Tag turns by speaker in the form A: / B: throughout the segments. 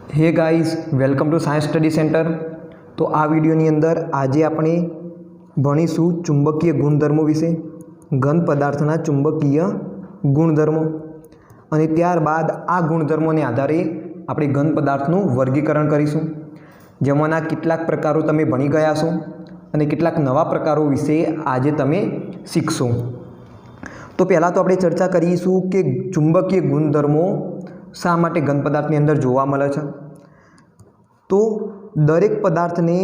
A: Hey guys, welcome to science study centre. तो आ वीडियोनी अंदर आज આપણે ભણીશું ચુંબકીય ગુણધર્મો વિશે, ઘન પદાર્થના ચુંબકીય ગુણધર્મો અને ત્યારબાદ આ ગુણધર્મોને આધારે આપણે ઘન પદાર્થનું વર્ગીકરણ કરીશું, જેમાંના કેટલાક પ્રકારો તમે ભણી ગયા છો અને કેટલાક નવા પ્રકારો વિશે આજે તમે શીખશો। તો પહેલાં તો આપણે ચર્ચા કરીશું કે ચુંબકીય ગુણધર્મો શા માટે ઘન પદાર્થની અંદર જોવા મળે છે। तो दरेक पदार्थ ने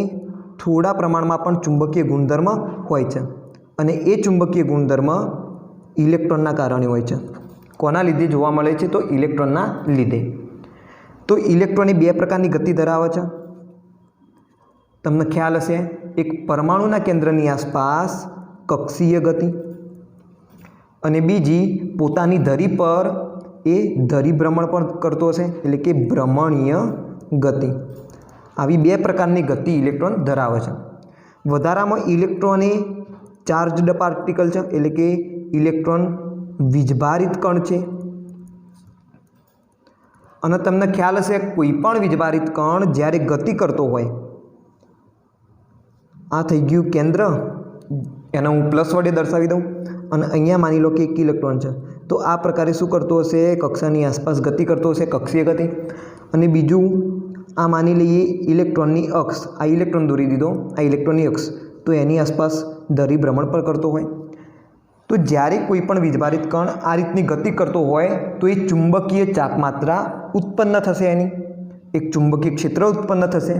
A: थोड़ा प्रमाण में पण चुंबकीय गुणधर्म होय छे अने ए चुंबकीय गुणधर्म इलेक्ट्रॉनना कारणे होय छे। कोना लीधे जोवा मळे छे? तो इलेक्ट्रॉनना लीधे। तो इलेक्ट्रॉन ए बे प्रकारनी गति धरावे छे। तमने ख्याल हशे, एक परमाणुना केंद्रनी आसपास कक्षीय गति अने बीजी पोतानी धरी पर ए धरी भ्रमण पण करतो हशे, एटले के भ्रमणीय गति। આવી બે પ્રકારની ગતિ ઇલેક્ટ્રોન ધરાવે છે। વધારામાં ઇલેક્ટ્રોન એ ચાર્જડ પાર્ટિકલ છે, એટલે કે ઇલેક્ટ્રોન વીજભારિત કણ છે। અને તમને ખ્યાલ હશે, કોઈ પણ વીજભારિત કણ જ્યારે ગતિ કરતો હોય, આ થઈ ગયું કેન્દ્ર, એને હું પ્લસ વડે દર્શાવી દઉં અને અહીંયા માની લો કે એક ઇલેક્ટ્રોન છે, તો આ પ્રકારે શું કરતો હશે? કક્ષાની આસપાસ ગતિ કરતો હશે, કક્ષીય ગતિ। અને બીજું आ मानी लीए इलेक्ट्रॉननी अक्ष, आ इलेक्ट्रॉन दोरी दीधो, आ इलेक्ट्रॉननी अक्ष, तो एनी आसपास धरी भ्रमण पर करतो होय। तो ज्यारे कोईपण वीजभारित कण आ रीतनी गति करतो होय तो ये चुंबकीय चापमात्रा उत्पन्न थशे, एनी एक चुंबकीय क्षेत्र उत्पन्न थशे।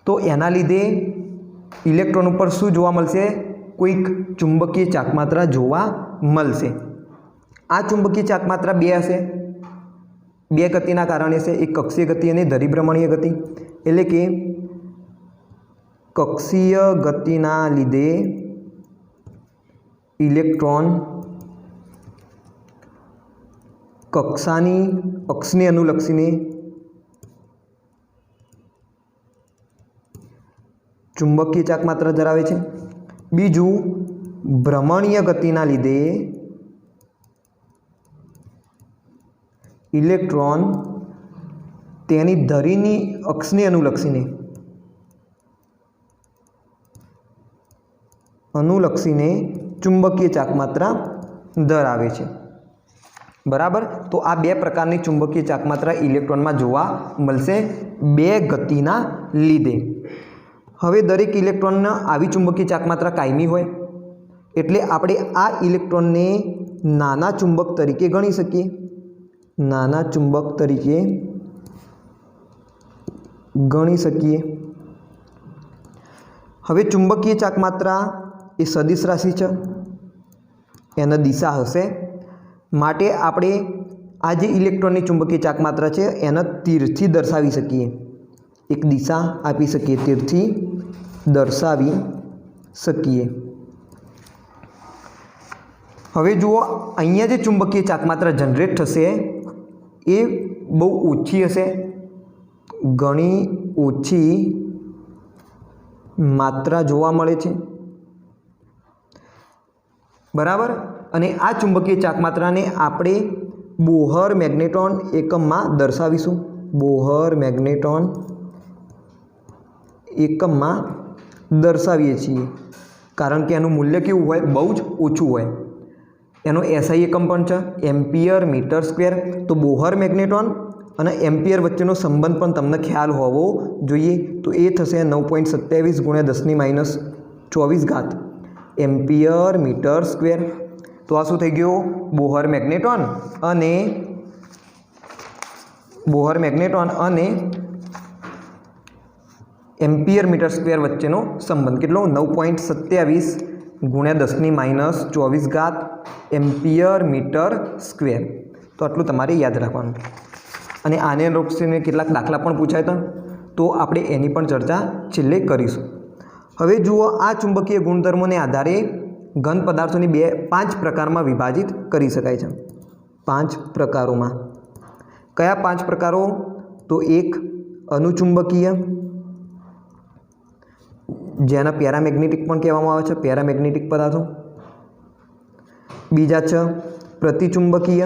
A: तो एना लीधे इलेक्ट्रॉन पर शुं जोवा मळशे? कोईक चुंबकीय चापमात्रा जोवा मळशे। आ चुंबकीय चापमात्रा बे हशे, बे गतिना कारणे से, एक कक्षीय गति और धरीभ्रमणीय गति। एटले के कक्षीय गतिना लीधे इलेक्ट्रॉन कक्षानी अक्षने अनुलक्षीने चुंबकीय चाकमात्रा धरावे छे। बीजू भ्रमणीय गतिना लीधे इलेक्ट्रॉन तेनी धरीनी अक्षने अनुलक्षीने चुंबकीय चाकमात्रा धरावे छे। बराबर। तो आ बे प्रकारनी चुंबकीय चाकमात्रा इलेक्ट्रॉन में जोवा मळशे, बे गतिना लीधे। हवे दरेक इलेक्ट्रॉन आवी चुंबकीय चाकमात्रा कायमी होय, एटले आपणे आ इलेक्ट्रॉन ने नाना चुंबक तरीके गणी सकीए, नाना चुंबक तरीके गणी सकीए। हवे चुंबकीय चाकमात्रा ए सदिश राशि छे, एना दिशा हशे, माटे आपणे आ जे इलेक्ट्रॉननी चुंबकीय चाकमात्रा छे एना तीरथी दर्शावी सकीए, एक दिशा आपी सकीए, तीरथी दर्शावी सकीए। हवे जुओ, अहींया जे चुंबकीय चाकमात्रा जनरेट थशे ए बहु ओછી हशे, घणी ओછી मात्रा जोवा मळे छे। बराबर। अने आ चुंबकीय चाकमात्राने आपणे बोहर मैग्नेट्रॉन एकममां दर्शावीशुं, बोहर मैग्नेट्रॉन एकममां दर्शावीए छीए, कारण के एनुं मूल्य केवुं होय? बहु ज ओछुं होय। एनो एसआई एकम पण छे, एम्पियर मीटर स्क्वेर। तो बोहर मैग्नेट्रॉन और एम्पियर वच्चेनो संबंध पण तमने ख्याल होवो जोईए। तो ए थशे 9.27 × 10⁻²4 एम्पियर मीटर स्क्वेर। तो आ शुं थई गयो? बोहर मैग्नेट्रॉन अने एम्पियर मीटर स्क्वेर वच्चेनो संबंध केटलो? 9.27 × 10⁻²4 एम्पियर मीटर स्क्वेर। तो आटલું તમારે યાદ રાખવાનું। અને આને લક્ષીને કેટલાક દાખલા પણ પૂછાય હતા, તો આપણે એની પણ ચર્ચા છેલ્લે કરીશું। હવે જુઓ, આ ચુંબકીય ગુણધર્મોને આધારે ઘન પદાર્થોની 5 પ્રકારમાં વિભાજિત કરી શકાય છે। 5 પ્રકારોમાં કયા 5 પ્રકારો? તો એક અનુચુંબકીય, જેને પેરામેગ્નેટિક પણ કહેવામાં આવે છે, પેરામેગ્નેટિક પદાર્થો। बीजा छ प्रतिचुंबकीय,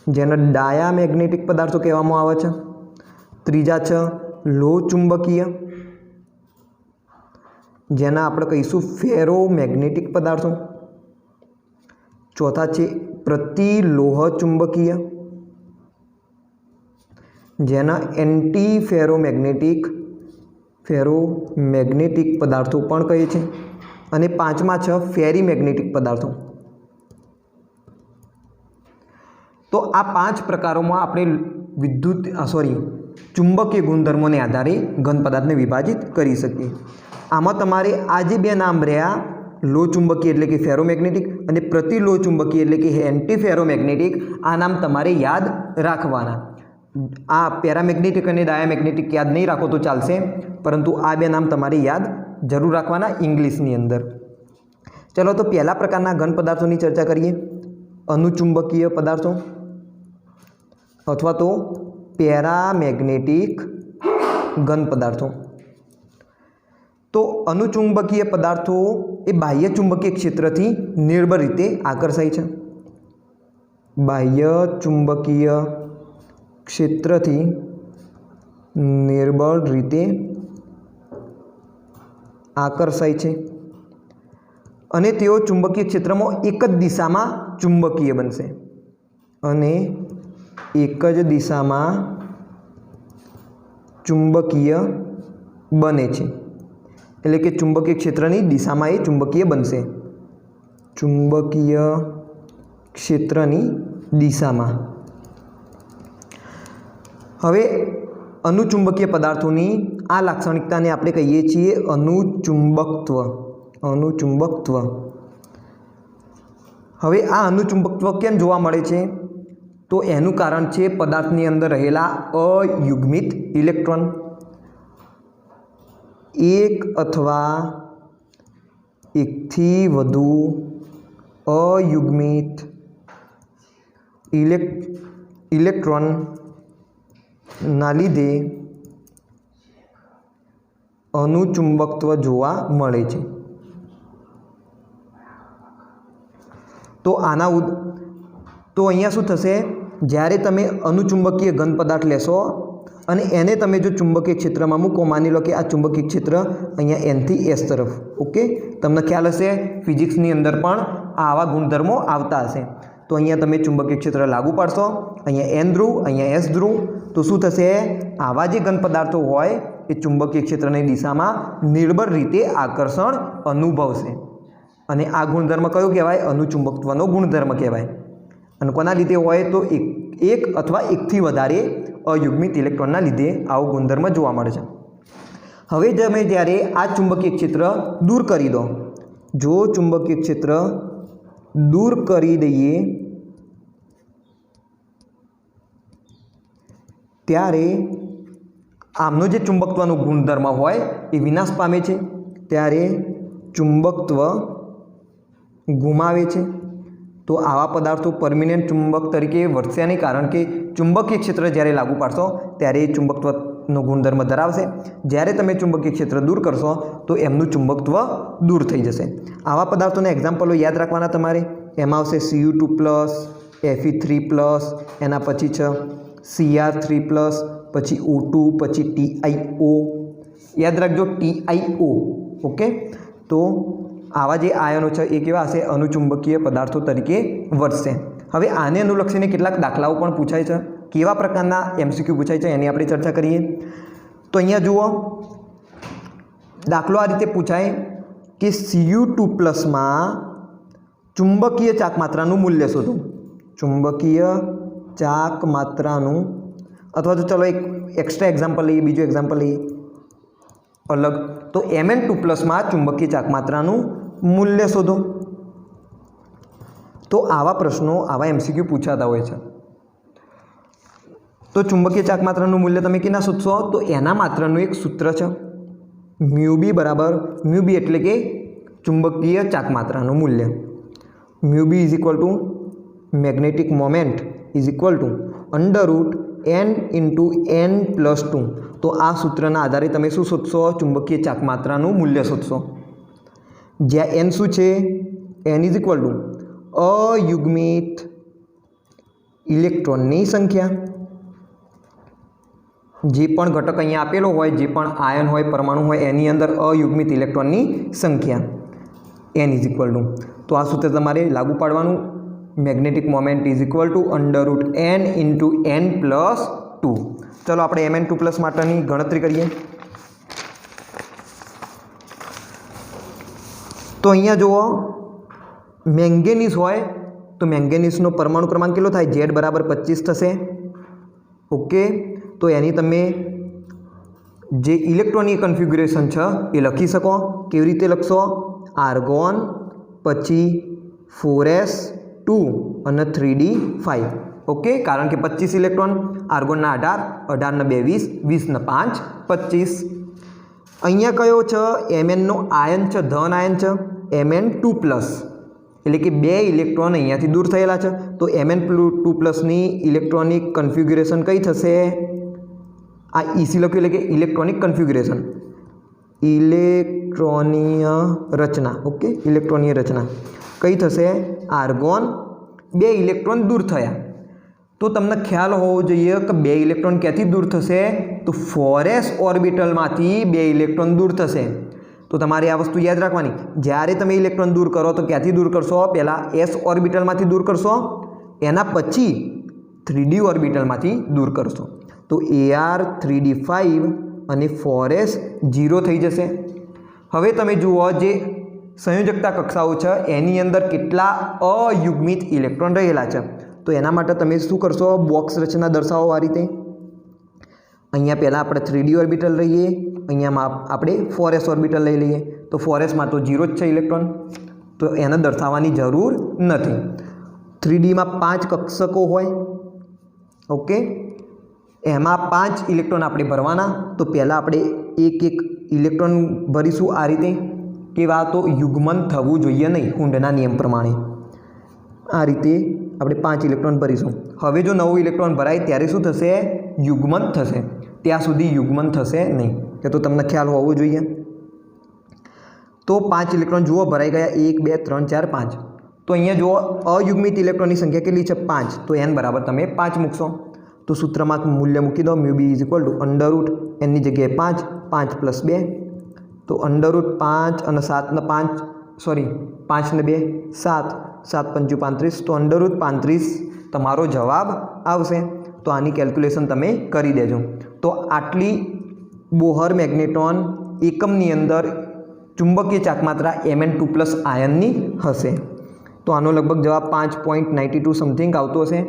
A: જેને ડાયામેગ્નેટિક પદાर्थો કહેવામાં આવે છે। ત્રીજા છે લો ચુંબકીય, જેના આપણે કહીશું ફેરોમેગ્નેટિક પદાर्थો। ચોથા છે પ્રતિલોહ ચુંબકીય, જેના એન્ટી ફેરોમેગ્નેટિક પદાर्थો પણ કહે છે। અને પાંચમા છે ફેરીમેગ્નેટિક પદાर्थો। તો આ પાંચ પ્રકારોમાં આપણે ચુંબકીય ગુણધર્મોને આધારે ઘન પદાર્થને વિભાજિત કરી શકીએ। આમાં તમારે આ જે બે નામ રહ્યા, લો ચુંબકીય એટલે કે ફેરોમેગ્નેટિક અને પ્રતિલો ચુંબકીય એટલે કે એન્ટી ફેરોમેગ્નેટિક, આ નામ તમારે યાદ રાખવાના। આ પેરામેગ્નેટિક અને ડાયામેગ્નેટિક યાદ નહીં રાખો તો ચાલશે, પરંતુ આ બે નામ તમારે યાદ જરૂર રાખવાના ઇંગ્લિશની અંદર। ચલો તો પહેલા પ્રકારના ઘન પદાર્થોની ચર્ચા કરીએ, અનુચુંબકીય પદાર્થો અથવા તો પેરામેગ્નેટિક ઘન પદાર્થો। તો અનુચુંબકીય પદાર્થો એ બાહ્ય ચુંબકીય ક્ષેત્રથી નિર્બળ રીતે આકર્ષાય છે। બાહ્ય ચુંબકીય ક્ષેત્રથી નિર્બળ રીતે આકર્ષાય છે અને તેઓ ચુંબકીય ક્ષેત્રમાં એક જ દિશામાં ચુંબકીય બનશે અને એક જ દિશામાં ચુંબકીય બને છે। એટલે કે ચુંબકીય ક્ષેત્રની દિશામાં એ ચુંબકીય બનશે, ચુંબકીય ક્ષેત્રની દિશામાં। હવે અનુચુંબકીય પદાર્થોની આ લાક્ષણિકતાને આપણે કહીએ છીએ અનુચુંબકત્વ। હવે આ અનુચુંબકત્વ કેમ જોવા મળે છે? તો એનું કારણ છે પદાર્થની અંદર રહેલા અયુગ્મિત ઇલેક્ટ્રોન। એક અથવા એકથી વધુ અયુગ્મિત ઇલેક્ટ્રોનના લીધે અનુચુંબકત્વ જોવા મળે છે। તો અહીંયા શું થશે, જ્યારે તમે અનુચુંબકીય ઘન પદાર્થ લેશો અને એને તમે જો ચુંબકીય ક્ષેત્રમાં મૂકો, માની લો કે આ ચુંબકીય ક્ષેત્ર અહીંયા એન થી એસ તરફ, ઓકે, તમને ખ્યાલ હશે ફિઝિક્સની અંદર પણ આવા ગુણધર્મો આવતા હશે। તો અહીંયા તમે ચુંબકીય ક્ષેત્ર લાગુ પાડશો, અહીંયા એન ધ્રુવ, અહીંયા એસ ધ્રુવ, તો શું થશે, આવા જે ઘન પદાર્થો હોય એ ચુંબકીય ક્ષેત્રની દિશામાં નિર્બળ રીતે આકર્ષણ અનુભવશે અને આ ગુણધર્મ કયો કહેવાય? અનુચુંબકત્વનો ગુણધર્મ કહેવાય। અને કોના લીધે હોય? તો એક અથવા એકથી વધારે અયુગ્મિત ઇલેક્ટ્રોનના લીધે આવો ગુણધર્મ જોવા મળે છે। હવે તમે જ્યારે આ ચુંબકીય ક્ષેત્ર દૂર કરી દો, જો ચુંબકીય ક્ષેત્ર દૂર કરી દઈએ ત્યારે આમનો જે ચુંબકત્વનો ગુણધર્મ હોય એ વિનાશ પામે છે, ત્યારે ચુંબકત્વ ગુમાવે છે। તો આવા પદાર્થો પરમિનન્ટ ચુંબક તરીકે વર્તશે નહીં, કારણ કે ચુંબકીય ક્ષેત્ર જ્યારે લાગુ પાડશો ત્યારે એ ચુંબકત્વનો ગુણધર્મ ધરાવશે। જ્યારે તમે ચુંબકીય ક્ષેત્ર દૂર કરશો તો એમનું ચુંબકત્વ દૂર થઈ જશે। આવા પદાર્થોના એક્ઝામ્પલો યાદ રાખવાના તમારે, એમાં આવશે Cu2+, Fe3+, એના પછી છે Cr3+, પછી O2, પછી TiO, યાદ રાખજો TiO, ઓકે। તો આવા જે આયનો છે એ કેવા હશે? અનુચુંબકીય પદાર્થો તરીકે વર્તશે। હવે આને અનુલક્ષીને કેટલાક દાખલાઓ પણ પૂછાય છે। કેવા પ્રકારના MCQ પૂછાય છે એની આપણે ચર્ચા કરીએ। તો અહીંયા જુઓ, દાખલો આ રીતે પૂછાય કે Cu2+માં ચુંબકીય ચાક માત્રાનું મૂલ્ય શોધો। ચુંબકીય ચાક માત્રાનું, અથવા તો ચલો એક એક્સ્ટ્રા એક્ઝામ્પલ લઈએ, બીજું એક્ઝામ્પલ લઈએ અલગ, તો Mn2+માં ચુંબકીય ચાક માત્રાનું મૂલ્ય શોધો। તો આવા પ્રશ્નો, આવા MCQ પૂછાતા હોય છે। તો ચુંબકીય ચાક માત્રાનું મૂલ્ય તમે કેના શોધશો? તો એના માત્રનું એક સૂત્ર છે, μB એટલે કે ચુંબકીય ચાક માત્રાનું મૂલ્ય। μB magnetic moment √n×n+2। તો આ સૂત્રના આધારે તમે શું શોધશો? ચુંબકીય ચાક માત્રાનું મૂલ્ય શોધશો, જ્યાં n શું છે? n અયુગ્મિત ઇલેક્ટ્રોનની સંખ્યા, જે પણ ઘટક અહીંયા આપેલો હોય, જે પણ આયન હોય, પરમાણુ હોય, એની અંદર અયુગ્મિત ઇલેક્ટ્રોનની સંખ્યા n ઇઝ ઇક્વલ ટુ, તો આ સૂત્ર તમારે લાગુ પાડવાનું, magnetic moment is equal to √n into n plus 2. ચલો આપણે Mn2+ માટેની ગણતરી કરીએ. તો અહીંયા જુઓ, મેંગેનીઝ હોય તો મેંગેનીઝનો પરમાણુ ક્રમાંક કેટલો થાય? Z બરાબર 25 થશે. ઓકે, તો એની તમે જે ઇલેક્ટ્રોનની કન્ફિગ્યુરેશન છે એ લખી શકો. કેવી રીતે લખશો? આર્ગોન, પછી 4s2 અને 3d5. ઓકે, કારણ કે 25 ઇલેક્ટ્રોન, આર્ગોનના 18, 18 ને 2 20, 20 ને 5 25. અહીંયા કયો છે? Mnનો આયન છે, ધન આયન છે, Mn2+, એટલે કે 2 ઇલેક્ટ્રોન અહીંયાથી દૂર થયેલા છે. તો Mn2+ની ઇલેક્ટ્રોનિક કન્ફિગ્યુરેશન કઈ થશે? આ EC લખ્યું એટલે કે ઇલેક્ટ્રોનિક કન્ફિગ્યુરેશન, ઇલેક્ટ્રોનીય રચના. ઓકે, ઇલેક્ટ્રોનીય રચના કઈ થશે? આર્ગોન 2 ઇલેક્ટ્રોન દૂર થયા. તો તમને ખ્યાલ હોવો જોઈએ કે 2 ઇલેક્ટ્રોન ક્યાંથી દૂર થશે? તો 4s ઓર્બિટલમાંથી 2 ઇલેક્ટ્રોન દૂર થશે. તો તમારે આ વસ્તુ યાદ રાખવાની, જ્યારે તમે ઇલેક્ટ્રોન દૂર કરો તો ક્યાંથી દૂર કરશો? પહેલાં s ઓર્બિટલમાંથી દૂર કરશો, એના પછી 3d ઓર્બિટલમાંથી દૂર કરશો. તો Ar 3d5 અને 4s 0 થઈ જશે. હવે તમે જુઓ, જે સંયોજકતા કક્ષાઓ છે એની અંદર કેટલા અયુગ્મિત ઇલેક્ટ્રોન રહેલા છે. તો એના માટે તમે શું કરશો? બોક્સ રચના દર્શાવો આ રીતે. અહીંયા પહેલાં આપણે 3d ઓર્બિટલ લઈએ, અહીંયા આપણે 4s ઓર્બિટલ લઈ લઈએ. તો 4sમાં તો 0 જ છે ઇલેક્ટ્રોન, તો એને દર્શાવવાની જરૂર નથી. 3dમાં 5 કક્ષકો હોય. ઓકે, એમાં 5 ઇલેક્ટ્રોન આપણે ભરવાના. તો પહેલાં આપણે એક ઇલેક્ટ્રોન ભરીશું આ રીતે. કેવા? તો યુગ્મન થવું જોઈએ નહીં, હુન્ડના નિયમ પ્રમાણે. આ રીતે આપણે 5 ઇલેક્ટ્રોન ભરીશું. હવે જો નવું ઇલેક્ટ્રોન ભરાય ત્યારે શું થશે? યુગ્મન થશે. ત્યાં સુધી યુગ્મન થશે નહીં, કે તો તમને ખ્યાલ હોવો જોઈએ. તો 5 ઇલેક્ટ્રોન જુઓ ભરાઈ ગયા, 1 2 3 4 5. તો અહીંયા જુઓ, અયુગ્મિત ઇલેક્ટ્રોનની સંખ્યા કેટલી છે? 5. તો n બરાબર તમે 5 મૂકશો. તો સૂત્રમાં મૂલ્ય મૂકી દો, μb is equal to √ n ની જગ્યાએ 5, 5 + 2. તો √5 અને 7 ને 5, સોરી 5 ને 2 7, 7 × 5 = 35. તો √35 તમારો જવાબ આવશે. તો આની કેલ્ક્યુલેશન તમે કરી દેજો. તો આટલી બોહર મેગ્નેટ્રોન એકમની અંદર ચુંબકીય ચાકમાત્રા Mn2+ આયનની હશે. તો આનો લગભગ જવાબ 5.92 સમથિંગ આવતો હશે.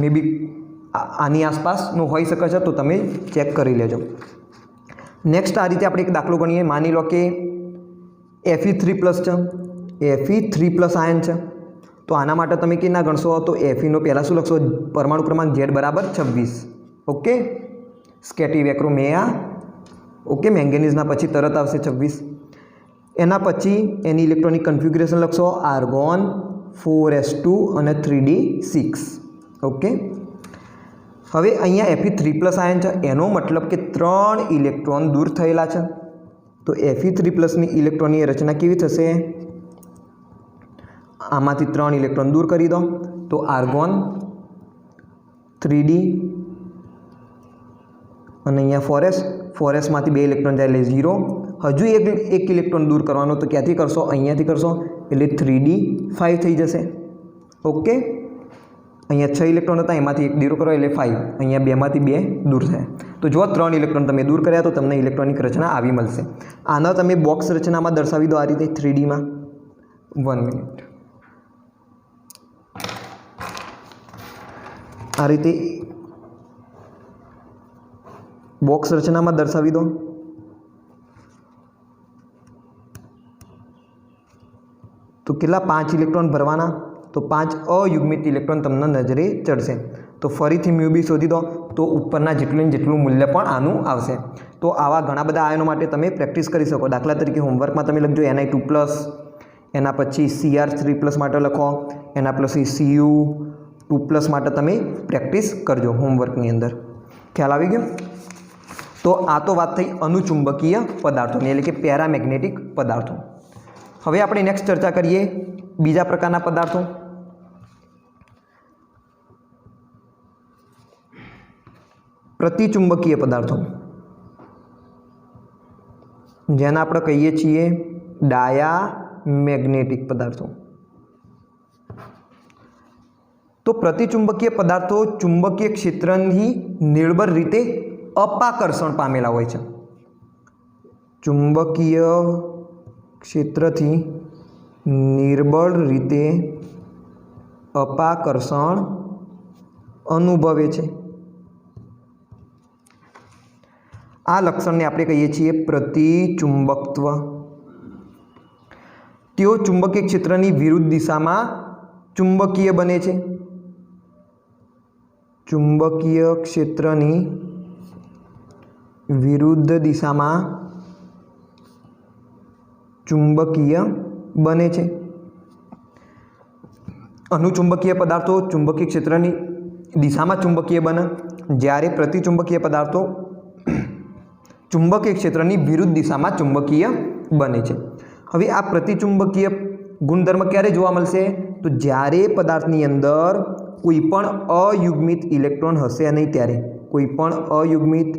A: મે બી આની આસપાસનો હોઈ શકે છે, તો તમે ચેક કરી લેજો. નેક્સ્ટ આ રીતે આપણે એક દાખલો ગણીએ. માની લો કે Fe3+ છે, Fe3+ આયન છે. તો આના માટે તમે કે ના ગણશો? તો Feનો પહેલાં શું લખશો? પરમાણુ ક્રમાંક Z બરાબર 26. ઓકે, સ્કેટિવેક્રોમેયા. ઓકે, મેંગેનીઝના પછી તરત આવશે 26. એના પછી એની ઇલેક્ટ્રોનિક કન્ફિગ્યુરેશન લખશો, આર્ગોન 4s2 અને 3d6. ઓકે, હવે અહીંયા Fe3+ આયન છે, એનો મતલબ કે 3 ઇલેક્ટ્રોન દૂર થયેલા છે. તો Fe3+ની ઇલેક્ટ્રોનની રચના કેવી થશે? આમાંથી 3 ઇલેક્ટ્રોન દૂર કરી દો. તો આર્ગોન 3d અને અહીંયા 4sમાંથી 2 ઇલેક્ટ્રોન જાય એટલે 0. હજુ એક ઇલેક્ટ્રોન દૂર કરવાનો, તો ક્યાંથી કરશો? અહીંયાથી કરશો એટલે 3d5 થઈ જશે. ઓકે, અહીંયા 6 ઇલેક્ટ્રોન હતા, એમાંથી 1 દૂર કરો એટલે 5. અહીંયા 2માંથી 2 દૂર થાય. તો જો 3 ઇલેક્ટ્રોન તમે દૂર કર્યા તો તમને ઇલેક્ટ્રોનિક રચના આવી મળશે. આના તમે બોક્સ રચનામાં દર્શાવી દો આ રીતે 3Dમાં. 1 મિનિટ. આ રીતે બોક્સ રચનામાં દર્શાવી દો. તો કેટલા? 5 ઇલેક્ટ્રોન ભરવાના. તો 5 અયુગ્મિત ઇલેક્ટ્રોન તમને નજરે ચડશે. તો ફરીથી μb શોધી દો. તો ઉપરના જેટલું મૂલ્ય પણ આનું આવશે. તો આવા ઘણા બધા આયનો માટે તમે પ્રેક્ટિસ કરી શકો. દાખલા તરીકે હોમવર્કમાં તમે લખજો Ni2+, એના પછી Cr3+ માટે લખો, એના પછી Cu2+ માટે તમે પ્રેક્ટિસ કરજો હોમવર્કની અંદર. ખ્યાલ આવી ગયો? તો આ તો વાત થઈ અનુચુંબકીય પદાર્થોની, એટલે કે પેરામેગ્નેટિક પદાર્થો. હવે આપણે નેક્સ્ટ ચર્ચા કરીએ બીજા પ્રકારના પદાર્થો. પ્રતિચુંબકીય પદાર્થો, જેને આપણે કહીએ છીએ ડાયામેગ્નેટિક પદાર્થો. તો પ્રતિચુંબકીય પદાર્થો ચુંબકીય ક્ષેત્રની નિર્બળ રીતે અપાકર્ષણ પામેલા હોય છે. ચુંબકીય ક્ષેત્રથી નિર્બળ રીતે અપાકર્ષણ અનુભવે છે. આ લક્ષણને આપણે કહીએ છીએ પ્રતિચુંબકત્વ. તેઓ ચુંબકીય ક્ષેત્રની વિરુદ્ધ દિશામાં ચુંબકીય બને છે. ચુંબકીય ક્ષેત્રની વિરુદ્ધ દિશામાં ચુંબકીય બને છે. અનુચુંબકીય પદાર્થો ચુંબકીય ક્ષેત્રની દિશામાં ચુંબકીય બને, જ્યારે પ્રતિચુંબકીય પદાર્થો ચુંબકીય ક્ષેત્રની વિરુદ્ધ દિશામાં ચુંબકીય બને છે. હવે આ પ્રતિચુંબકીય ગુણધર્મ ક્યારે જોવા મળશે? તો જ્યારે પદાર્થની અંદર કોઈ પણ અયુગ્મિત ઇલેક્ટ્રોન હશે નહીં ત્યારે. કોઈ પણ અયુગ્મિત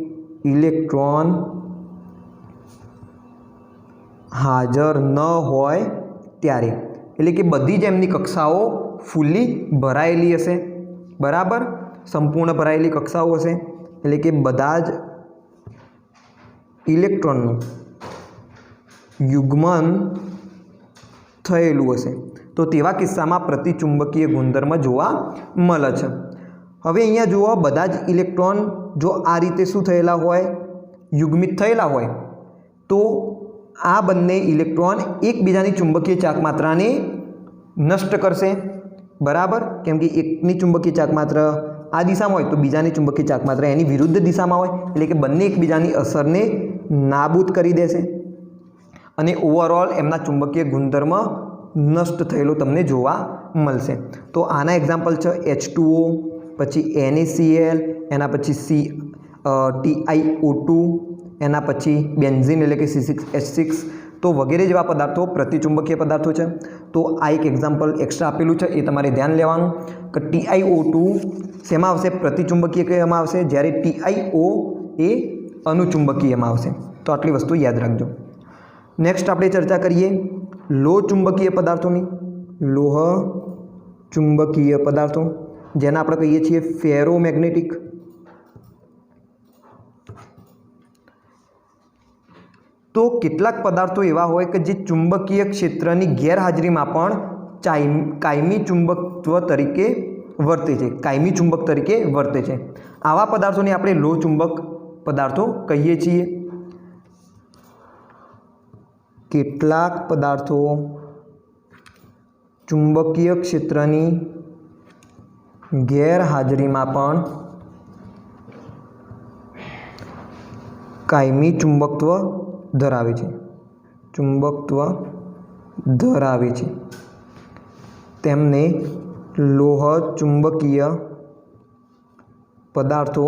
A: ઇલેક્ટ્રોન હાજર ન હોય ત્યારે, એટલે કે બધી જ એમની કક્ષાઓ ફૂલી ભરાયેલી હશે, બરાબર, સંપૂર્ણ ભરાયેલી કક્ષાઓ હશે, એટલે કે બધા જ ઇલેક્ટ્રોનનું યુગ્મન થયેલું હશે. તો તેવા કિસ્સામાં પ્રતિચુંબકીય ગુણધર્મ જોવા મળે છે. હવે અહીંયા જુઓ, બધા જ ઇલેક્ટ્રોન જો આ રીતે શું થયેલા હોય, યુગ્મિત થયેલા હોય, તો આ બંને ઇલેક્ટ્રોન એકબીજાની ચુંબકીય ચાકમાત્રાને નષ્ટ કરશે, બરાબર, કેમ કે એકની ચુંબકીય ચાકમાત્ર આ દિશામાં હોય તો બીજાની ચુંબકીય ચાકમાત્રા એની વિરુદ્ધ દિશામાં હોય, એટલે કે બંને એકબીજાની અસરને નાબૂદ કરી દેશે અને ઓવરઓલ એમના ચુંબકીય ગુણધર્મ નષ્ટ થયેલો તમને જોવા મળશે. તો આના એક્ઝામ્પલ છે H2O, પછી NaCl, એના પછી TiO2, એના પછી બેન્ઝીન એટલે કે C6H6. તો વગેરે જેવા પદાર્થો પ્રતિચુંબકીય પદાર્થો છે. તો આ એક એક્ઝામ્પલ એક્સ્ટ્રા આપેલું છે, એ તમારે ધ્યાન લેવાનું કે TiO2 શેમાં આવશે? પ્રતિચુંબકીયમાં આવશે, જ્યારે TiO એ અનુચુંબકીયમાં આવશે. તો આટલી વસ્તુ યાદ રાખજો. નેક્સ્ટ આપણે ચર્ચા કરીએ લોહ ચુંબકીય પદાર્થોની. લોહ ચુંબકીય પદાર્થો, જેને આપણે કહીએ છીએ ફેરોમેગ્નેટિક. તો કેટલાક પદાર્થો એવા હોય કે જે ચુંબકીય ક્ષેત્રની ગેરહાજરીમાં પણ કાયમી ચુંબકત્વ તરીકે વર્તે છે, કાયમી ચુંબક તરીકે વર્તે છે. આવા પદાર્થોને આપણે લોહ ચુંબક પદાર્થો કહીએ છીએ. કેટલાક પદાર્થો ચુંબકીય ક્ષેત્રની ગેરહાજરીમાં પણ કાયમી ચુંબકત્વ ધરાવે છે, ચુંબકત્વ ધરાવે છે. તેમને લોહ ચુંબકીય પદાર્થો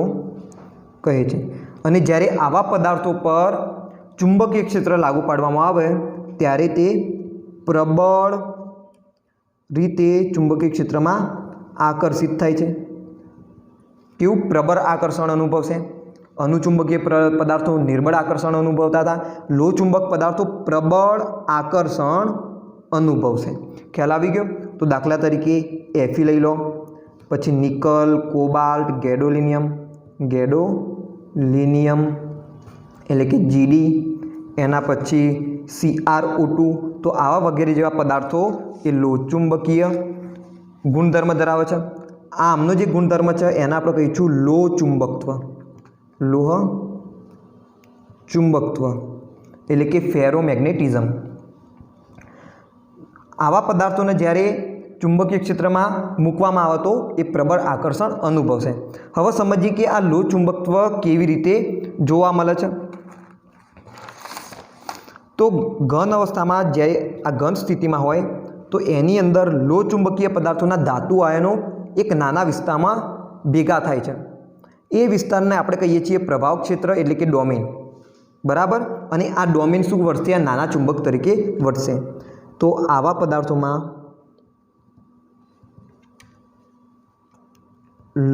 A: કહે છે. અને જ્યારે આવા પદાર્થો પર ચુંબકીય ક્ષેત્ર લાગુ પાડવામાં આવે ત્યારે તે પ્રબળ રીતે ચુંબકીય ક્ષેત્રમાં આકર્ષિત થાય છે. કેવું? પ્રબળ આકર્ષણ અનુભવશે. અનુચુંબકીય પદાર્થો નિર્બળ આકર્ષણ અનુભવતા હતા, લોહ ચુંબક પદાર્થો પ્રબળ આકર્ષણ અનુભવશે. ખ્યાલ આવી ગયો? તો દાખલા તરીકે Fe લઈ લો, પછી નિકલ, કોબાલ્ટ, ગેડોલિનિયમ એટલે કે Gd, એના પછી CrO2. તો આવા વગેરે જેવા પદાર્થો એ લોહ ચુંબકીય ગુણધર્મ ધરાવે છે. આ આમનો જે ગુણધર્મ છે એને આપણે કહીશું લોહ ચુંબકત્વ. લોહ ચુંબકત્વ એટલે કે ફેરોમેગ્નેટિઝમ. આવા પદાર્થોને જ્યારે ચુંબકીય ક્ષેત્રમાં મૂકવામાં આવે તો એ પ્રબળ આકર્ષણ અનુભવશે. હવે સમજીએ કે આ લોહ ચુંબકત્વ કેવી રીતે જોવા મળે છે. તો ઘન અવસ્થામાં જ્યારે આ ઘન સ્થિતિમાં હોય તો એની અંદર લોહ ચુંબકીય પદાર્થોના ધાતુ આયનો એક નાના વિસ્તારમાં ભેગા થાય છે. એ વિસ્તારને આપણે કહીએ છીએ પ્રભાવ ક્ષેત્ર એટલે કે ડોમેન, બરાબર. અને આ ડોમેન શું વર્તશે? આ નાના ચુંબક તરીકે વર્તશે. તો આવા પદાર્થોમાં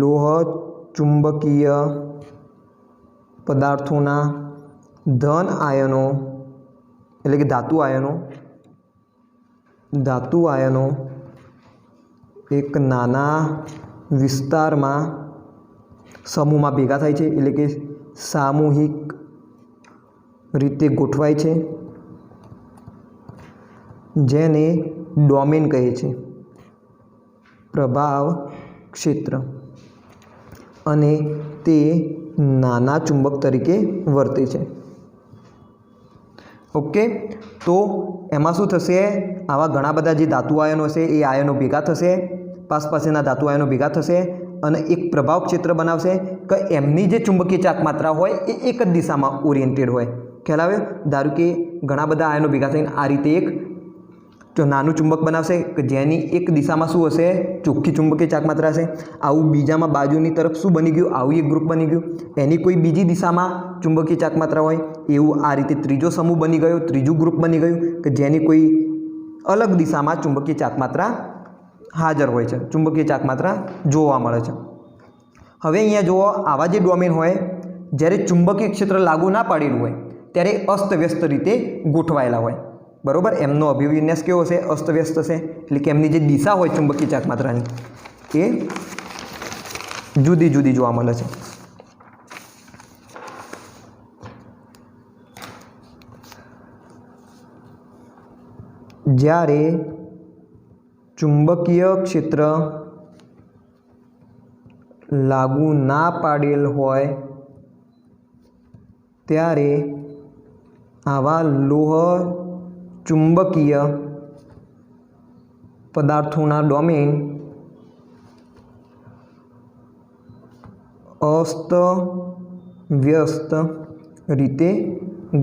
A: લોહ ચુંબકીય પદાર્થોના ધન આયનો એટલે કે ધાતુ આયનો એક નાના વિસ્તારમાં સમૂહમાં ભેગા થાય છે, એટલે કે સામૂહિક રીતે ગોઠવાય છે, જેને ડોમેન કહે છે, પ્રભાવ ક્ષેત્ર, અને તે નાના ચુંબક તરીકે વર્તે છે. ઓકે, તો એમાં શું થશે, આવા ઘણા બધા જે ધાતુ આયનો છે એ આયનો ભેગા થશે, પાસેના ધાતુ આયનો ભેગા થશે અને એક પ્રભાવ ક્ષેત્ર બનાવશે કે એમની જે ચુંબકીય ચાક માત્રા હોય એ એક જ દિશામાં ઓરિએન્ટેડ હોય. ખ્યાલ આવે? ધારો કે ઘણા બધા આયનો ભેગા થઈને આ રીતે એક નાનું ચુંબક બનાવશે કે જેની એક દિશામાં શું હશે, ચોખ્ખી ચુંબકીય ચાક માત્રા હશે. આવું બીજામાં બાજુની તરફ શું બની ગયું, આવું એક ગ્રુપ બની ગયું. એની કોઈ બીજી દિશામાં ચુંબકીય ચાક માત્રા હોય એવું આ રીતે ત્રીજો સમૂહ બની ગયો, ત્રીજું ગ્રુપ બની ગયું કે જેની કોઈ અલગ દિશામાં ચુંબકીય ચાક માત્રા હાજર હોય છે, ચુંબકીય ચાક માત્રા જોવા મળે છે. હવે અહીંયા જુઓ, આવા જે ડોમેન હોય જ્યારે ચુંબકીય ક્ષેત્ર લાગુ ના પાડેલું હોય ત્યારે અસ્તવ્યસ્ત રીતે ગોઠવાયેલા હોય. બરાબર, એમનો અભિવિન્યાસ કેવો હશે, અસ્તવ્યસ્ત હશે, એટલે કે એમની જે દિશા હોય ચુંબકીય ચાક માત્રાની એ જુદી જુદી જોવા મળે છે. જ્યારે ચુંબકીય ક્ષેત્ર લાગુ ના પાડેલ હોય ત્યારે આવા લોહ ચુંબકીય પદાર્થોના ડોમેન અસ્તવ્યસ્ત રીતે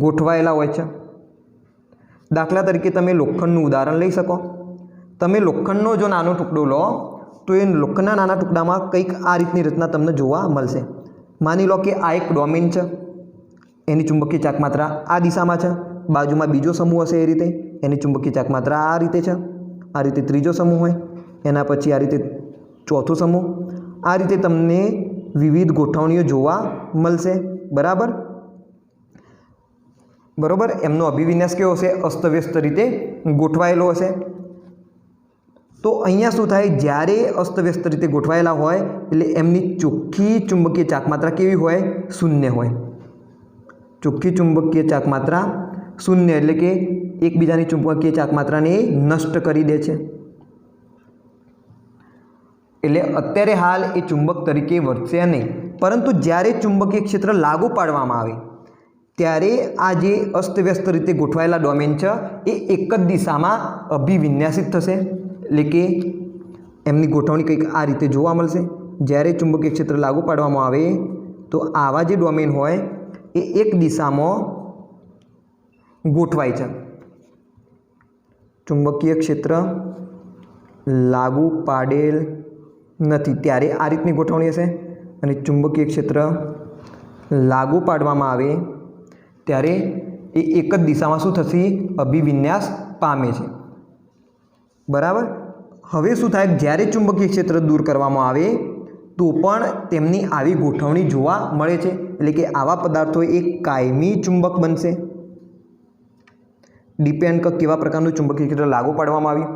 A: ગોઠવાયેલા હોય છે. દાખલા તરીકે તમે લોખંડનું ઉદાહરણ લઈ શકો. તમે લોખંડનો જો નાનો ટુકડો લો તો એ લોખંડના નાના ટુકડામાં કંઈક આ રીતની રચના તમને જોવા મળશે. માની લો કે આ એક ડોમેન છે, એની ચુંબકીય ચાક માત્રા આ દિશામાં છે, બાજુમાં બીજો સમૂહ હશે એ રીતે, એની ચુંબકીય ચાક માત્રા આ રીતે છે, આ રીતે ત્રીજો સમૂહ હોય, એના પછી આ રીતે ચોથો સમૂહ, આ રીતે તમને વિવિધ ગોઠવણીઓ જોવા મળશે. બરાબર, એમનો અભિવિન્યાસ કેવો હશે, અસ્તવ્યસ્ત રીતે ગોઠવાયેલો હશે. તો અહીંયા શું થાય, જ્યારે અસ્તવ્યસ્ત રીતે ગોઠવાયેલા હોય એટલે એમની ચોખ્ખી ચુંબકીય ચાક માત્રા કેવી હોય, શૂન્ય હોય. ચોખ્ખી ચુંબકીય ચાક માત્રા શૂન્ય, એટલે કે એકબીજાની ચુંબકીય ચાક માત્રાને નષ્ટ કરી દે છે. એટલે અત્યારે હાલ એ ચુંબક તરીકે વર્તશે નહીં, પરંતુ જ્યારે ચુંબકીય ક્ષેત્ર લાગુ પાડવામાં આવે ત્યારે આ જે અસ્તવ્યસ્ત રીતે ગોઠવાયેલા ડોમેન છે એ એક જ દિશામાં અભિવિન્યાસિત થશે, એટલે કે એમની ગોઠવણી કંઈક આ રીતે જોવા મળશે. જ્યારે ચુંબકીય ક્ષેત્ર લાગુ પાડવામાં આવે તો આવા જે ડોમેન હોય એ એક દિશામાં ગોઠવાય છે. ચુંબકીય ક્ષેત્ર લાગુ પાડેલ નથી ત્યારે આ રીતની ગોઠવણી હશે, અને ચુંબકીય ક્ષેત્ર લાગુ પાડવામાં આવે ત્યારે એ એક જ દિશામાં શું થશે, અભિવિન્યાસ પામે છે. બરાબર, હવે શું થાય, જ્યારે ચુંબકીય ક્ષેત્ર દૂર કરવામાં આવે તો પણ તેમની આવી ગોઠવણી જોવા મળે છે, એટલે કે આવા પદાર્થો એક કાયમી ચુંબક બનશે. ડિપેન્ડ કે કેવા પ્રકારનું ચુંબકીય ક્ષેત્ર લાગુ પાડવામાં આવ્યું.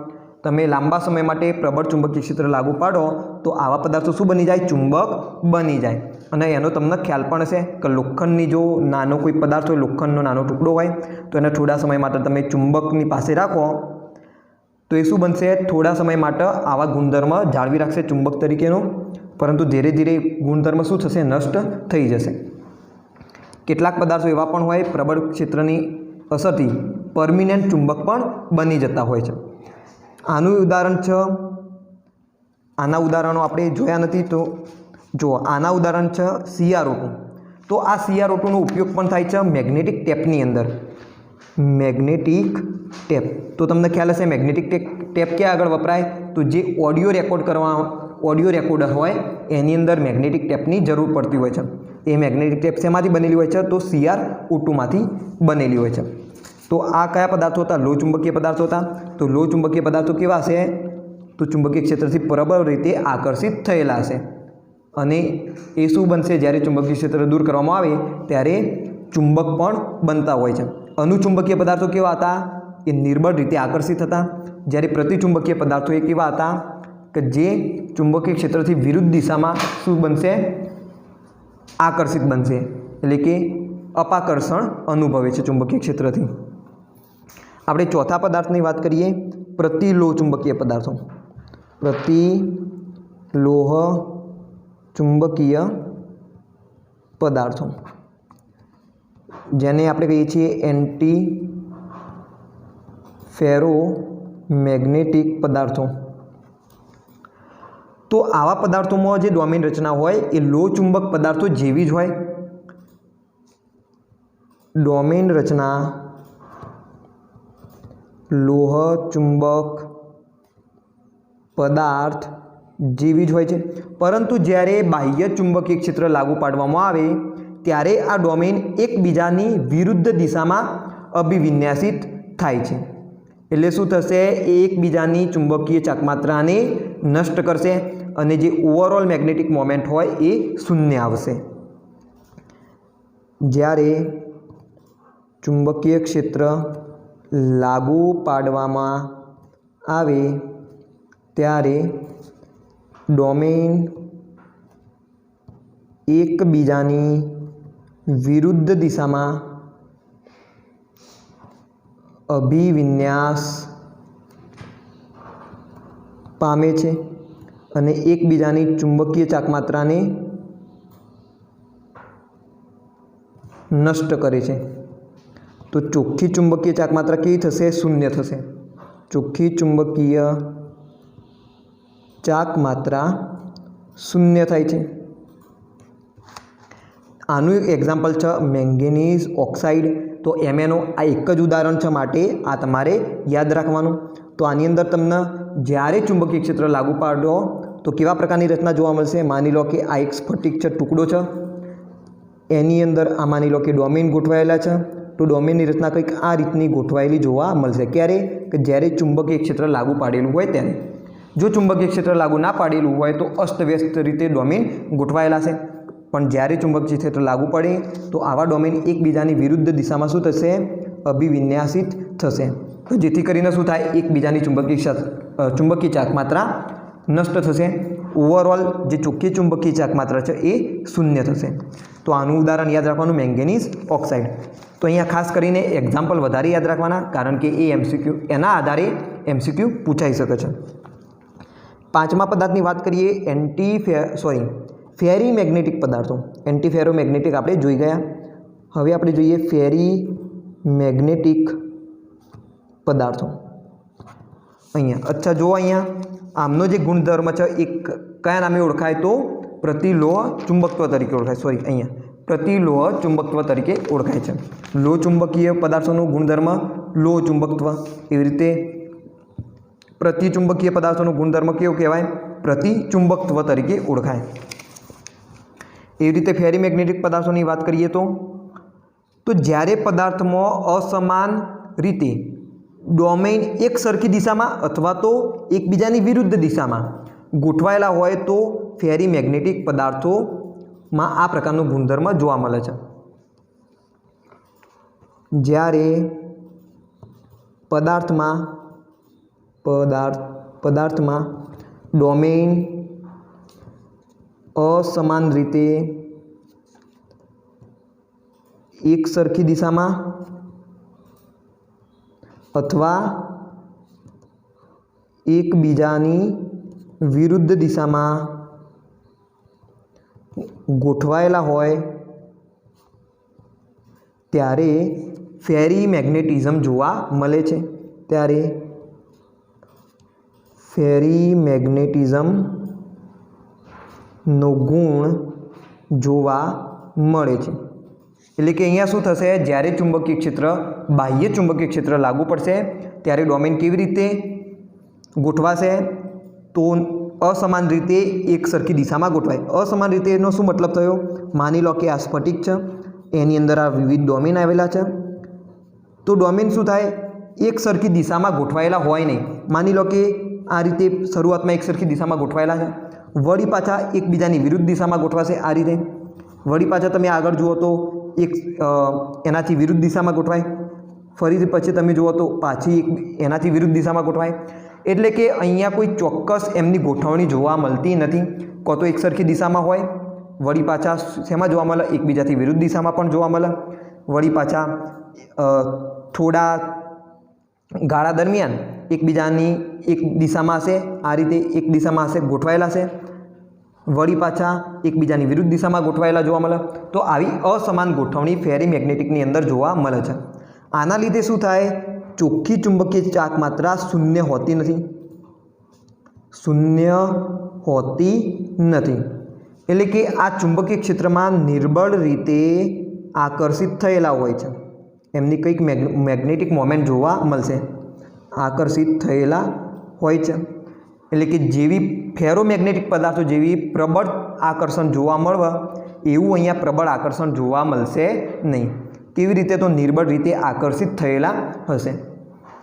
A: તમે લાંબા સમય માટે પ્રબળ ચુંબકીય ક્ષેત્ર લાગુ પાડો તો આવા પદાર્થો શું બની જાય, ચુંબક બની જાય. અને એનો તમને ખ્યાલ પણ હશે કે લોખંડની જો નાનો કોઈ પદાર્થ હોય, લોખંડનો નાનો ટુકડો હોય તો એને થોડા સમય માટે તમે ચુંબકની પાસે રાખો તો એ શું બનશે, થોડા સમય માટે આવા ગુણધર્મ જાળવી રાખશે ચુંબક તરીકેનો, પરંતુ ધીરે ધીરે ગુણધર્મ શું થશે, નષ્ટ થઈ જશે. કેટલાક પદાર્થો એવા પણ હોય પ્રબળ ક્ષેત્રની અસરથી પરમિનન્ટ ચુંબક પણ બની જતા હોય છે. આનું ઉદાહરણ છે, આના ઉદાહરણો આપણે જોયા નથી તો જો આના ઉદાહરણ છે CrO2. તો આ CrO2નો ઉપયોગ પણ થાય છે મેગ્નેટિક ટેપની અંદર. મેગ્નેટિક ટેપ તો તમને ખ્યાલ હશે, મેગ્નેટિક ટેપ ક્યાં આગળ વપરાય, તો જે ઓડિયો રેકોર્ડર હોય એની અંદર મેગ્નેટિક ટેપની જરૂર પડતી હોય છે. એ મેગ્નેટિક ટેપ શેમાંથી બનેલી હોય છે, તો CrO2માંથી બનેલી હોય છે. તો આ કયા પદાર્થો હતા, લો ચુંબકીય પદાર્થો હતા. તો લો ચુંબકીય પદાર્થો કેવા હશે, તો ચુંબકીય ક્ષેત્રથી પ્રબળ રીતે આકર્ષિત થયેલા હશે અને એ શું બનશે, જ્યારે ચુંબકીય ક્ષેત્ર દૂર કરવામાં આવે ત્યારે ચુંબક પણ બનતા હોય છે. અનુચુંબકીય પદાર્થો કેવા હતા, એ નિર્બળ રીતે આકર્ષિત હતા, જ્યારે પ્રતિચુંબકીય પદાર્થો એ કેવા હતા કે જે ચુંબકીય ક્ષેત્રથી વિરુદ્ધ દિશામાં શું બનશે, આકર્ષિત બનશે, એટલે કે અપાકર્ષણ અનુભવે છે ચુંબકીય ક્ષેત્રથી. આપણે ચોથા પદાર્થની વાત કરીએ, પ્રતિલોહ ચુંબકીય પદાર્થો. પ્રતિલોહ ચુંબકીય પદાર્થો જેને આપણે કહીએ છીએ એન્ટી ફેરોમેગ્નેટિક પદાર્થો. તો આવા પદાર્થોમાં જે ડોમેન રચના હોય એ લોહ ચુંબક પદાર્થો જેવી જ હોય. ડોમેન રચના લોહ ચુંબક પદાર્થ જેવી જ હોય છે, પરંતુ જ્યારે બાહ્ય ચુંબકીય ક્ષેત્ર લાગુ પાડવામાં આવે ત્યારે આ ડોમેન એકબીજાની વિરુદ્ધ દિશામાં અભિવિન્યાસિત થાય છે. એટલે શું થશે, એ એકબીજાની ચુંબકીય ચાકમાત્રાને નષ્ટ કરશે અને જે ઓવરઓલ મેગ્નેટિક મોમેન્ટ હોય એ શૂન્ય આવશે. જ્યારે ચુંબકીય ક્ષેત્ર લાગુ પાડવામાં આવે ત્યારે ડોમેન એકબીજાની વિરુદ્ધ દિશામાં અભિવિન્યાસ પામે છે અને એકબીજાની ચુંબકીય ચાકમાત્રાને નષ્ટ કરે છે. તો ચોખ્ખી ચુંબકીય ચાકમાત્રા કેવી થશે, શૂન્ય થશે. ચોખ્ખી ચુંબકીય ચાકમાત્રા શૂન્ય થાય છે. આનું એક એક્ઝામ્પલ છે મેંગેનીઝ ઓક્સાઇડ. તો MnO આ એક જ ઉદાહરણ છે, માટે આ તમારે યાદ રાખવાનું. તો આની અંદર તમને જ્યારે ચુંબકીય ક્ષેત્ર લાગુ પાડો તો કેવા પ્રકારની રચના જોવા મળશે. માની લો કે આ એક સ્ફટિક છે, ટુકડો છે, એની અંદર આ માની લો કે ડોમેન ગોઠવાયેલા છે. તો ડોમેનની રચના કંઈક આ રીતની ગોઠવાયેલી જોવા મળશે. ક્યારે, કે જ્યારે ચુંબકીય ક્ષેત્ર લાગુ પાડેલું હોય ત્યારે. જો ચુંબકીય ક્ષેત્ર લાગુ ના પાડેલું હોય તો અસ્તવ્યસ્ત રીતે ડોમેન ગોઠવાયેલા છે, પણ જ્યારે ચુંબકીય ક્ષેત્ર લાગુ પડે તો આવા ડોમેન એકબીજાની વિરુદ્ધ દિશામાં શું થશે, અભિવિન્યાસિત થશે. તો જેથી કરીને શું થાય, એકબીજાની ચુંબકીય ચાકમાત્રા નષ્ટ થશે. ઓવરઓલ જે ચોખ્ખી ચુંબકીય ચાકમાત્રા છે એ શૂન્ય થશે. તો આનું ઉદાહરણ યાદ રાખવાનું, મેંગેનીઝ ઓક્સાઇડ. તો અહીંયા ખાસ કરીને એક્ઝામ્પલ વધારે યાદ રાખવાના, કારણ કે એ MCQ એના આધારે MCQ પૂછાઈ શકે છે. પાંચમા પદાર્થની વાત કરીએ, ફેરી મેગ્નેટિક પદાર્થો. એન્ટી ફેરોમેગ્નેટિક આપણે જોઈ ગયા. હવે આપણે જોઈએ ફેરી મેગ્નેટિક પદાર્થો. અહીંયા અચ્છા જુઓ, અહીંયા આમનો જે ગુણધર્મ છે એ કયા નામે ઓળખાય, તો પ્રતિલોહ ચુંબકત્વ તરીકે ઓળખાય. અહીંયા પ્રતિલોહ ચુંબકત્વ તરીકે ઓળખાય છે. લોહ ચુંબકીય પદાર્થોનું ગુણધર્મ લોહ ચુંબકત્વ. એવી રીતે પ્રતિચુંબકીય પદાર્થોનું ગુણધર્મ કેવું કહેવાય, પ્રતિચુંબકત્વ તરીકે ઓળખાય. એવી રીતે ફેરી મેગ્નેટિક પદાર્થોની વાત કરીએ તો જ્યારે પદાર્થમાં અસમાન રીતે ડોમેન એક સરખી દિશામાં અથવા તો એકબીજાની વિરુદ્ધ દિશામાં ગોઠવાયેલા હોય તો ફેરી મેગ્નેટિક પદાર્થોમાં આ પ્રકારનો ગુણધર્મ જોવા મળે છે. જ્યારે પદાર્થમાં ડોમેન અસમાન રીતે એક સરખી દિશામાં અથવા એકબીજાની વિરુદ્ધ દિશામાં ગોઠવાયેલા હોય ત્યારે ફેરી મેગ્નેટિઝમ જોવા મળે છે. ત્યારે ફેરી મેગ્નેટિઝમનો ગુણ જોવા મળે છે. એટલે કે અહીંયા શું થશે, જ્યારે ચુંબકીય ક્ષેત્ર બાહ્ય ચુંબકીય ક્ષેત્ર લાગુ પડશે ત્યારે ડોમેન કેવી રીતે ગોઠવાશે, તો અસમાન રીતે એક સરખી દિશામાં ગોઠવાય. અસમાન રીતે એનો શું મતલબ થયો, માની લો કે આ સ્ફટિક છે, એની અંદર આ વિવિધ ડોમેન આવેલા છે. તો ડોમેન શું થાય, એક સરખી દિશામાં ગોઠવાયેલા હોય નહીં. માની લો કે આ રીતે શરૂઆતમાં એક સરખી દિશામાં ગોઠવાયેલા છે, वળી पाछा एकबीजानी विरुद्ध दिशा में गोठवाशे आ रीते। वળી पाछा तमे आगळ जुओ तो एक एनाथी विरुद्ध दिशा में गोठवाय, फरीथी पछी तमे जुओ तो पाછી एक एनाथी विरुद्ध दिशा में गोठवाय। एटले के अहींया कोई चोक्कस एमनी गोठवणी जोवा मळती नथी, को तो एक सरखी दिशा में होय, वળી पाछा शेमां जोवा मळे, एकबीजाथी विरुद्ध दिशा में पण जोवा मळे, वળી पाछा थोड़ा गाळा दरमियान एकबीजानी एक दिशा में हशे, आ रीते एक दिशा में हशे गोठवायेला छे, वળી पाछा एकबीजानी विरुद्ध दिशा में गोठवायेला जोवा मळे। तो आवी असमान गोठवणी फेरीमेग्नेटिकनी अंदर जोवा मळे छे। आना लीधे शुं थाय, चोख्खी चुंबकीय चाक मात्रा शून्य होती नथी, शून्य होती नथी। एटले के आ चुंबकीय क्षेत्र में निर्बल रीते आकर्षित थयेला होय छे, एमनी कंईक मैग्नेटिक मोमेंट जोवा मळशे, आकर्षित थयेला होय छे। एटले के जेवी फेरोमेग्नेटिक पदार्थों जेवी प्रबल आकर्षण जोवा मळवे एवुं अहींया प्रबल आकर्षण जोवा मळशे नहीं। केवी रीते, तो निर्बल रीते आकर्षित थयेला हशे।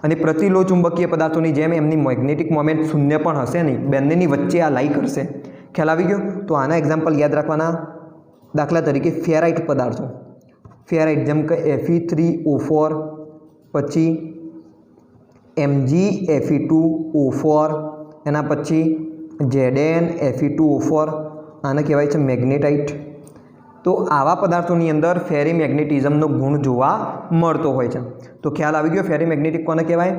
A: अने प्रतिलोह चुंबकीय पदार्थों की जेम एमनी मैग्नेटिक मोमेंट शून्य पण हशे नहीं, बंनेनी वच्चे आ लाई करशे। ख्याल आवी गयो? तो आना एक्जाम्पल याद राखवाना। दाखला तरीके फेराइट पदार्थों, फेराइट जेम के Fe3O4, पछी MgFe2O4, एना पछी ZnFe2O4, आने कहेवाय छे मैग्नेटाइट। तो आवा पदार्थों अंदर फेरीमेग्नेटिज्मनो गुण जोवा मळतो होय छे। तो ख्याल आवी गयो फेरीमेग्नेटिक कोने कहेवाय?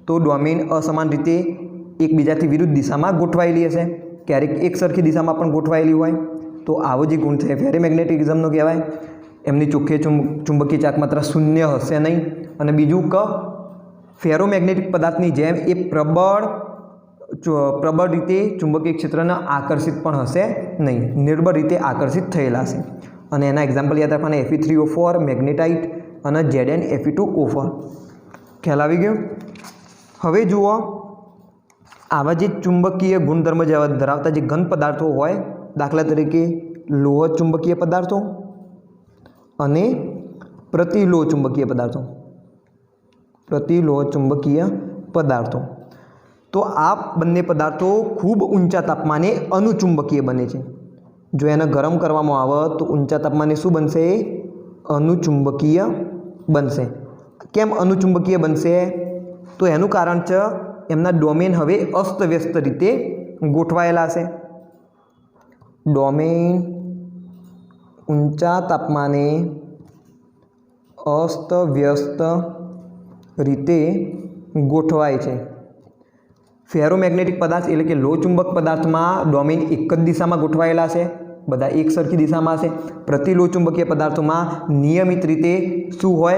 A: तो डोमेन असमान रीते एकबीजाथी विरुद्ध दिशा में गोठवायेली हशे, क्यारेक एक सरखी दिशा में पण गोठवायेली होय। तो आवो जे गुण छे फेरीमेग्नेटिज्मनो कहेवाय। एमनी चोख्खी चुंबकीय चाक मात्रा शून्य हशे नहीं, अने बीजुं क फेरोमेग्नेटिक पदार्थनी जेम ए प्रबल रीते चुंबकीय क्षेत्रने आकर्षित पण हशे नहीं, निर्बल रीते आकर्षित थयेला हशे। अने एना एक्जाम्पल याद राखवाना Fe3O4, मैग्नेटाइट अने ZnFe2O4। ख्याल आवी गयो? हवे जुओ, आवा जे चुंबकीय गुणधर्म जेवा धरावता जे घन पदार्थों होय, दाखला तरीके लोह चुंबकीय पदार्थों अने प्रतिलोह चुंबकीय पदार्थों, प्रतिलोह चुंबकीय पदार्थों। तो आ बंने पदार्थों खूब ऊंचा तापमाने अनुचुंबकीय बने छे। जो एने गरम करवामां आवे तो ऊंचा तापमाने शुं बनशे? अनुचुंबकीय बनशे। केम अनुचुंबकीय बनशे? तो एनुं कारण छे एमना डोमेन हवे अस्तव्यस्त रीते गोठवायेला छे। डोमेन ऊंचा तापमाने अस्तव्यस्त रीते गोठवाय छे। फेरोमेग्नेटिक पदार्थ एटले के लोह चुंबक पदार्थ में डोमेन एक ज दिशा में गोठवायेला छे, बधा एक सरखी दिशा में हशे। प्रतिलोह चुंबकीय पदार्थों में नियमित रीते शुं होय?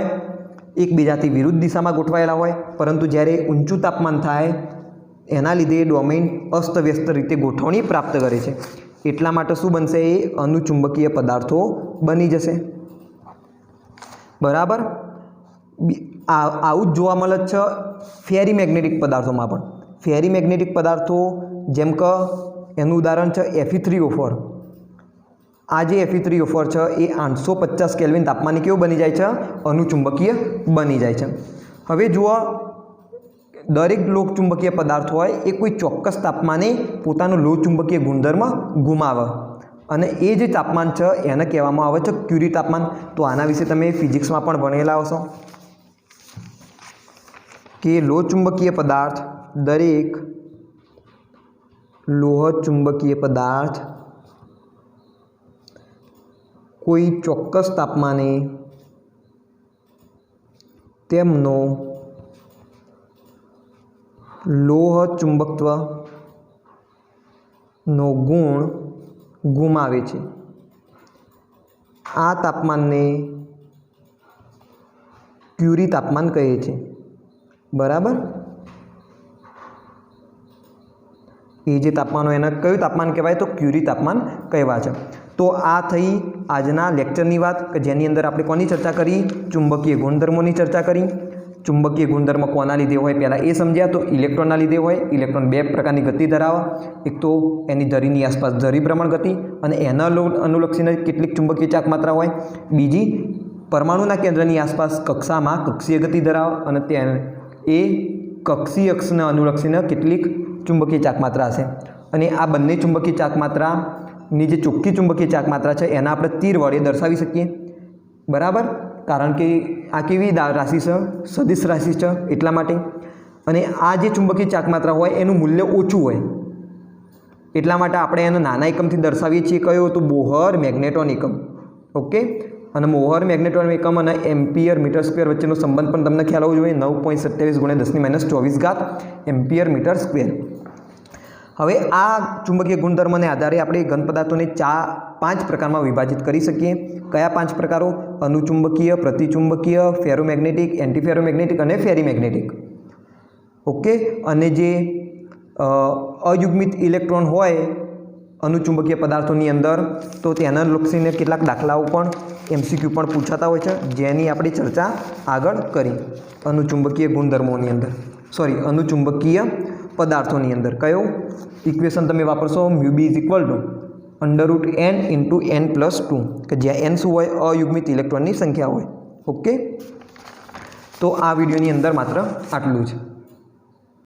A: एकबीजाथी विरुद्ध दिशा में गोठवायेला होय, परंतु ज्यारे ऊंचुं तापमान थाय एना लीधे डोमेन अस्तव्यस्त रीते गोठवणी प्राप्त करे छे। एटला माटे शुं बनशे? ए अनुचुंबकीय पदार्थों बनी जशे। बराबर? आવું જ જોવા મળે છે फेरीमेग्नेटिक पदार्थों में पण। फेरीमेग्नेटिक पदार्थों जेम के एनु उदाहरण है Fe3O4। आ जे Fe3O4 है ये 850 केल्विन तापमाने केवुं बनी जाय छे? अनुचुंबकीय बनी जाय छे। हवे जुओ, दरेक लोह चुंबकीय पदार्थ होय ए कोई चोक्कस तापमाने पोतानो लोह चुंबकीय गुणधर्म गुमावे अने ए जे तापमान है एने कहेवामां आवे छे क्यूरी तापमान। तो आना विषे तमे फिजिक्स में पण भणेला हशो कि लोह चुंबकीय पदार्थ, दरेक लोह चुंबकीय पदार्थ कोई चोक्कस तापमाने तेमनो लोह चुंबकत्व नो गुण गुमावे छे। आ तापमान ने क्यूरी तापमान कहे छे। बराबर? ये जे तापमान एने कयुं तापमान कहेवाय? तो क्यूरी तापमान कहेवाय छे। तो आ थई आजना लेक्चरनी वात के जेनी अंदर आपणे कोनी चर्चा करी? चुंबकीय गुणधर्मोनी चर्चा करी। चुंबकीय गुणधर्म कोना लीधे होय पहला ए समझ्या। तो इलेक्ट्रॉनना लीधे होय। इलेक्ट्रॉन बे प्रकारनी गति धरावे, एक तो एनी धरीनी आसपास धरी भ्रमण गति अने एना अनुलक्षीने केटलीक चुंबकीय चाक मात्रा होय। बीजी परमाणुना केंद्रनी आसपास कक्षामां कक्षीय गति धरावे अने ते ए कक्षीय अक्षने अनुलक्षीने केटलीक चुंबकीय चाक मात्रा हशे। અને આ બંને ચુંબકીય ચાક માત્રાની જે ચોખ્ખી ચુંબકીય ચાક માત્રા છે એના આપણે તીર વડે દર્શાવી શકીએ, બરાબર, કારણ કે આ કેવી રાશિ છે, સદિશ રાશિ છે એટલા માટે. અને આ જે ચુંબકીય ચાક માત્રા હોય એનું મૂલ્ય ઓછું હોય એટલા માટે આપણે એને નાના એકમથી દર્શાવીએ છીએ. કયો? તો બોહર મેગ્નેટોન એકમ. ઓકે, અને બોહર મેગ્નેટોન એકમ અને એમ્પિયર મીટર સ્ક્વેર વચ્ચેનો સંબંધ પણ તમને ખ્યાલ હોવો જોઈએ. 9.27 × 10⁻²4 એમ્પિયર મીટર સ્ક્વેર. હવે આ ચુંબકીય ગુણધર્મને આધારે આપણે ઘન પદાર્થોને 5 પ્રકારમાં વિભાજિત કરી શકીએ. કયા 5 પ્રકારો? અનુચુંબકીય, પ્રતિચુંબકીય, ફેરોમેગ્નેટિક, એન્ટીફેરોમેગ્નેટિક અને ફેરીમેગ્નેટિક. ઓકે, અને જે અયુગ્મિત ઇલેક્ટ્રોન હોય અનુચુંબકીય પદાર્થોની અંદર તો તેના લક્ષીને કેટલાક દાખલાઓ પણ MCQ પણ પૂછાતા હોય છે, જેની આપણે ચર્ચા આગળ કરી. અનુચુંબકીય ગુણધર્મોની અંદર અનુચુંબકીય પદાર્થોની અંદર કયો ઇક્વેશન તમે વાપરશો? μB = √n × n+2, કે જ્યાં n શું હોય? અયુગ્મિત ઇલેક્ટ્રોનની સંખ્યા હોય. ઓકે, તો આ વિડીયોની અંદર માત્ર આટલું જ.